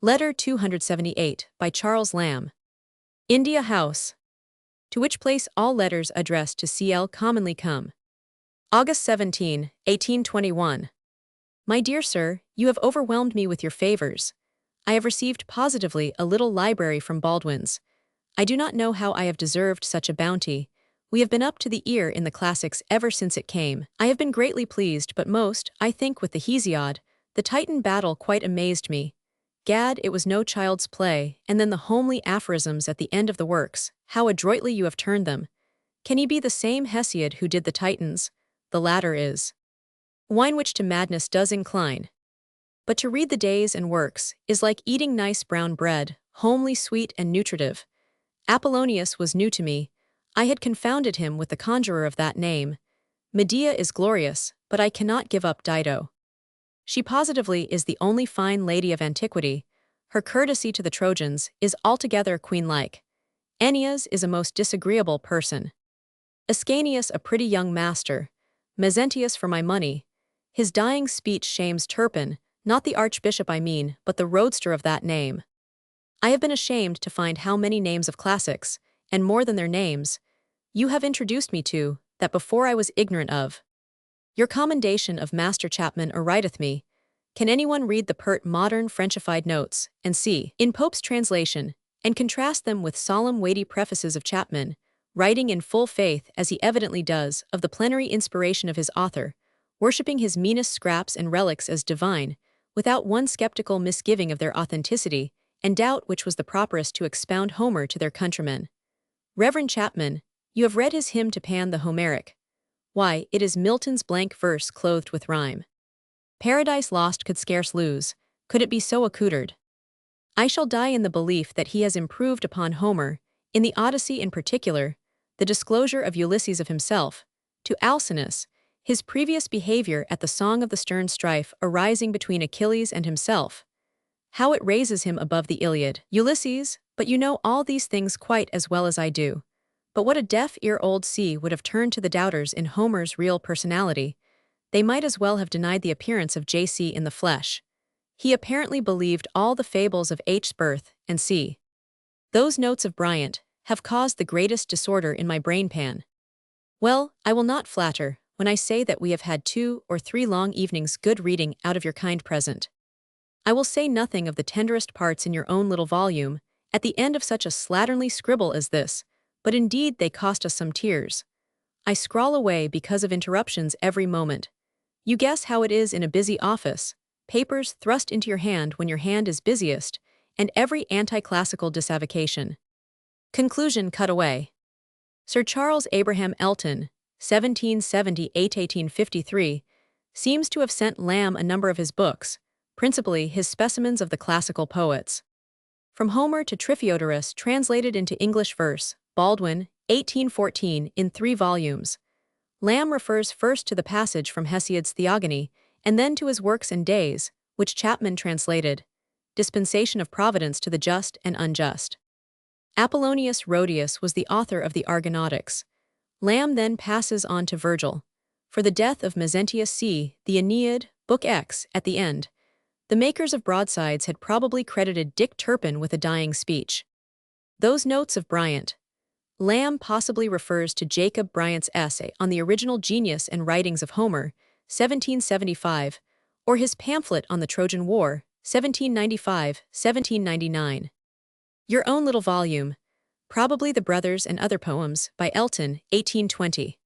Letter 278 by Charles Lamb. India House. To which place all letters addressed to CL commonly come. August 17, 1821. My dear sir, you have overwhelmed me with your favors. I have received positively a little library from Baldwin's. I do not know how I have deserved such a bounty. We have been up to the ear in the classics ever since it came. I have been greatly pleased, but most, I think, with the Hesiod. The Titan battle quite amazed me. Gad, it was no child's play, and then the homely aphorisms at the end of the works, how adroitly you have turned them. Can he be the same Hesiod who did the Titans? The latter is wine which to madness does incline. But to read the days and works is like eating nice brown bread, homely, sweet, and nutritive. Apollonius was new to me. I had confounded him with the conjurer of that name. Medea is glorious, but I cannot give up Dido. She positively is the only fine lady of antiquity. Her courtesy to the Trojans is altogether queen-like. Ennius is a most disagreeable person. Ascanius a pretty young master. Mezentius for my money. His dying speech shames Turpin, not the archbishop I mean, but the roadster of that name. I have been ashamed to find how many names of classics, and more than their names, you have introduced me to, that before I was ignorant of. Your commendation of Master Chapman arrideth me. Can anyone read the pert modern Frenchified notes, and see, in Pope's translation, and contrast them with solemn weighty prefaces of Chapman, writing in full faith, as he evidently does, of the plenary inspiration of his author, worshipping his meanest scraps and relics as divine, without one skeptical misgiving of their authenticity, and doubt which was the properest to expound Homer to their countrymen. Reverend Chapman, you have read his hymn to Pan the Homeric. Why, it is Milton's blank verse clothed with rhyme. Paradise Lost could scarce lose, could it be so accoutred. I shall die in the belief that he has improved upon Homer, in the Odyssey in particular, the disclosure of Ulysses of himself, to Alcinous, his previous behavior at the song of the stern strife arising between Achilles and himself, how it raises him above the Iliad. Ulysses, but you know all these things quite as well as I do. But what a deaf ear old C would have turned to the doubters in Homer's real personality. They might as well have denied the appearance of J.C. in the flesh. He apparently believed all the fables of H.'s birth, and C. Those notes of Bryant have caused the greatest disorder in my brain-pan. Well, I will not flatter when I say that we have had 2 or 3 long evenings good reading out of your kind present. I will say nothing of the tenderest parts in your own little volume, at the end of such a slatternly scribble as this, but indeed they cost us some tears. I scrawl away because of interruptions every moment. You guess how it is in a busy office, papers thrust into your hand when your hand is busiest, and every anti-classical disavocation. Conclusion cut away. Sir Charles Abraham Elton, 1778–1853, seems to have sent Lamb a number of his books, principally his specimens of the classical poets. From Homer to Triphyodorus translated into English verse, Baldwin, 1814, in 3 volumes. Lamb refers first to the passage from Hesiod's Theogony, and then to his works and days, which Chapman translated, Dispensation of Providence to the Just and Unjust. Apollonius Rhodius was the author of the Argonautics. Lamb then passes on to Virgil. For the death of Mezentius c. the Aeneid, Book X, at the end. The makers of broadsides had probably credited Dick Turpin with a dying speech. Those notes of Bryant. Lamb possibly refers to Jacob Bryant's essay on the original genius and writings of Homer, 1775, or his pamphlet on the Trojan War, 1795–1799. Your own little volume, probably The Brothers and Other Poems, by Elton, 1820.